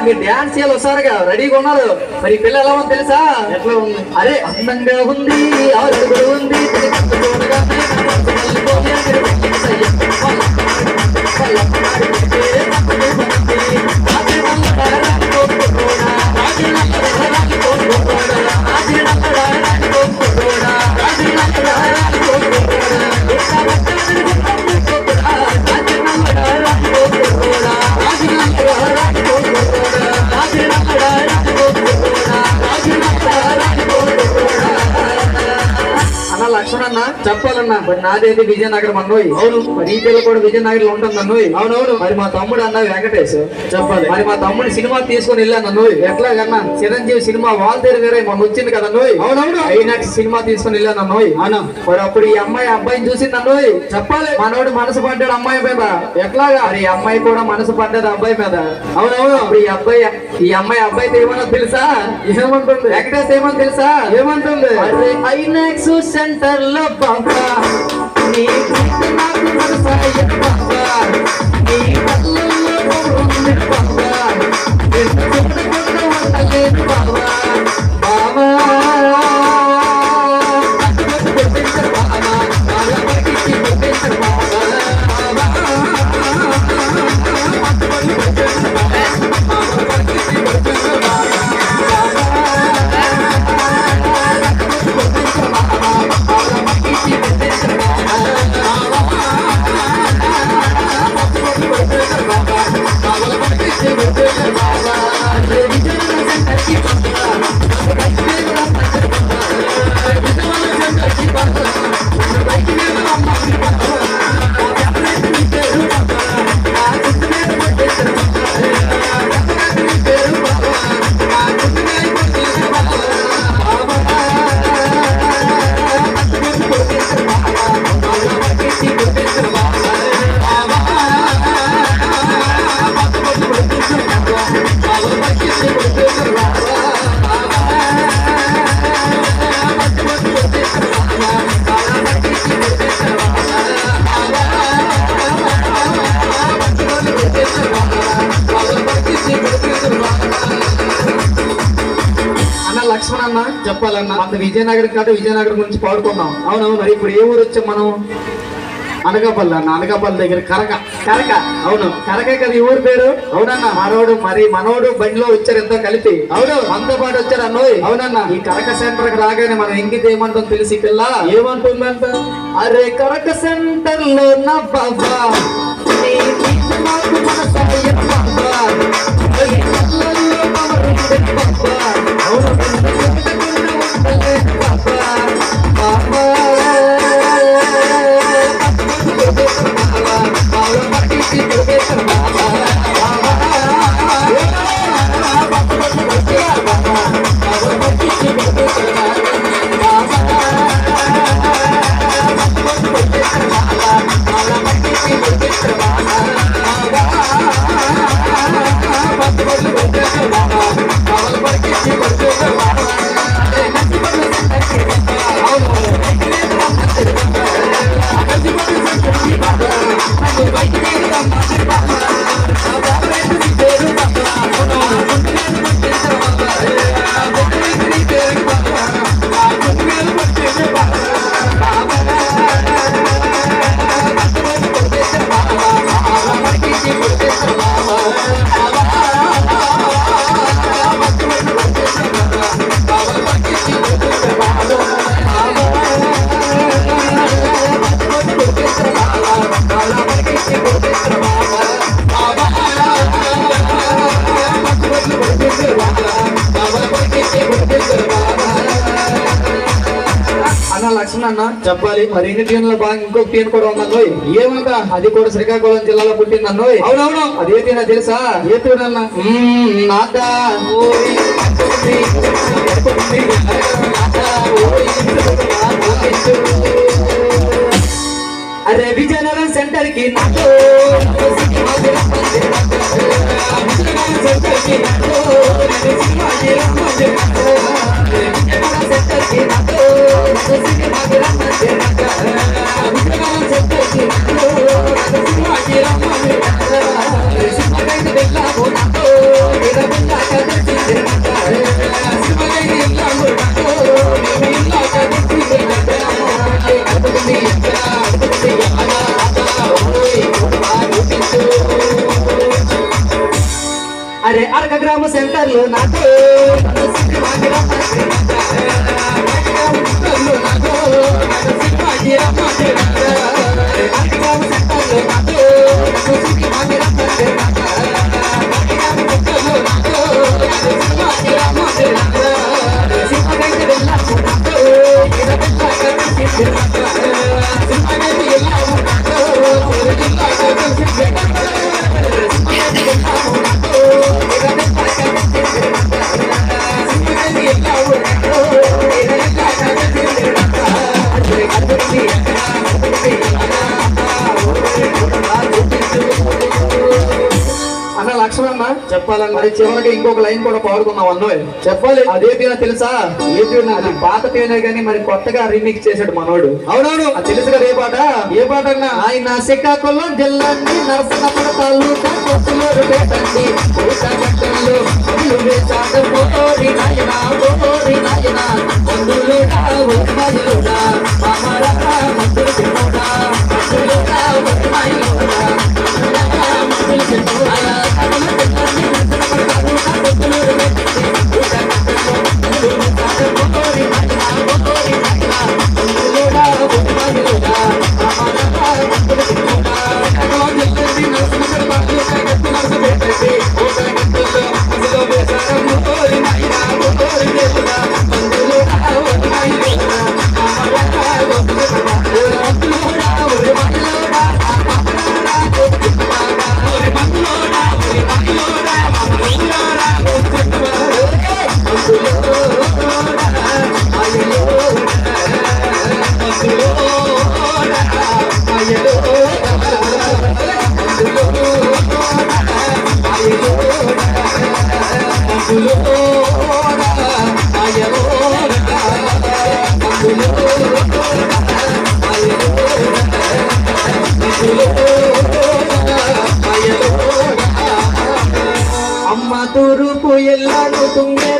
మీరు డాన్స్ చేయాలి వస్తారుగా రెడీగా ఉన్నారు. మరి ఈ పిల్ల ఎలా ఉంది తెలుసా? ఎట్లా ఉంది? అరే అందంగా ఉంది, ఆరు అడుగులు ఉంది, చూడగానే నా మనసు మళ్ళీపోయి మీరు వెంటనే సయ్య. వాళ్ళ అమ్మగారి కొట్టే తప్పదు మనకి. రాజు నల్లడా రాజు కోరుకోడా, రాజు నల్లడా రాజు కోరుకోడా, రాజు నల్లడా రాజు కోరుకోడా, రాజు నల్లడా రాజు కోరుకోడా. ఎట్లా పట్టాలని కోరుకోడా, రాజు నల్లడా రాజు కోరుకోడా, రాజు నల్లడా రాజు కోరుకోడా, రాజు నల్లడా రాజు కోరుకోడా, రాజు నల్లడా రాజు కోరుకోడా. అన్న లక్ష్మణన్న చెప్పాలన్నా, మరి నాదేది విజయనగరం అన్నోయి. అవును, మరి ఈ పిల్ల కూడా విజయనగరంలో ఉంటుంది అన్నోయి. అవునవును, మరి మా తమ్ముడు అన్న వెంకటేష్ చెప్పాలి. మరి మా తమ్ముడు సినిమా తీసుకొని వెళ్ళాను అన్నోయి. ఎట్లాగన్నా చిరంజీవి సినిమా వాల్తేరు వేరే మొన్న వచ్చింది కదా అన్నోయి. అవునవును, ఐనాక్స్ సినిమా తీసుకొని వెళ్ళాను అన్నోయి. అవును, మరి అప్పుడు ఈ అమ్మాయి అబ్బాయిని చూసింది అన్నోయి. చెప్పాలి, మనోడు మనసు పడ్డాడు అమ్మాయి మీద. ఎట్లాగా? మరి ఈ అమ్మాయి కూడా మనసు పడ్డది అబ్బాయి మీద. అవునవును, అప్పుడు ఈ అమ్మాయి అబ్బాయితో ఏమన్నా తెలుసా? ఏమంటుంది? వెంకటేష్ ఏమని తెలుసా? ఏమంటుంది? అరే ఐనాక్స్ సెంటర్ లో బాబా నీ గురించి నాకు మనసాయ బాబా, నీ కళ్ళల్లో ఉంది బాబా, ఎంత చూడకుండా ఉండలేదు బాబా. బాబా కొట్టించారు బాబా, బాగా పట్టించి కొట్టించారు బాబా. లక్ష్మణన్న చెప్పాలన్నా, అంత విజయనగరం కాదు విజయనగరం గురించి పాడుకున్నాం. అవునవును, మరి ఇప్పుడు ఏ ఊరు వచ్చాం మనం? అనకాపల్లి అన్న. అనకాపల్లి దగ్గర కరక. అవును, కరకే కదా ఈ ఊరు పేరు. అవునన్న, మనోడు బండిలో వచ్చారు ఎంతో కలిపి. అవును, మనతో పాటు వచ్చారు అన్నోయ్. అవునన్న, ఈ కరక సెంటర్ కి రాగానే మనం ఇంకితే ఏమంటాం తెలిసి పిల్ల ఏమంటుందంట? అరే కరక సెంటర్ లో నా బాబా లక్ష్మణ చెప్పాలి. మరి ఎన్ని ట్యూన్లో బాగా ఇంకొక ట్యూన్ కూడా ఉందన్నో. ఏమంట? అది కూడా శ్రీకాకుళం జిల్లాలో పుట్టిందన్నో. అవునవును, అదే ట్యూన్ తెలుసా? ఏ ట్యూన్ అన్న? అరే విజయనగరం సెంటర్ కి సెంటర్లో నాకు అన్న లక్ష్మణ చెప్పాలన్న మరి చివరికి ఇంకొక లైన్ కూడా పాడుకున్నాం అన్నో చెప్పాలి. అదే తీన తెలుసా? ఏ తీన? అది పాత తీనే గానీ మరి కొత్తగా రీమిక్స్ చేశాడు మనోడు. అవునవును, అది తెలుసు కదా. ఏ పాట? ఏ పాట అన్నా? ఆయన శ్రీకాకుళం జిల్లాని నరసనపుర తాలూకా కొత్తలూరు పేటండి అమ్మ తూరుపు ఎల్లాను తుంగే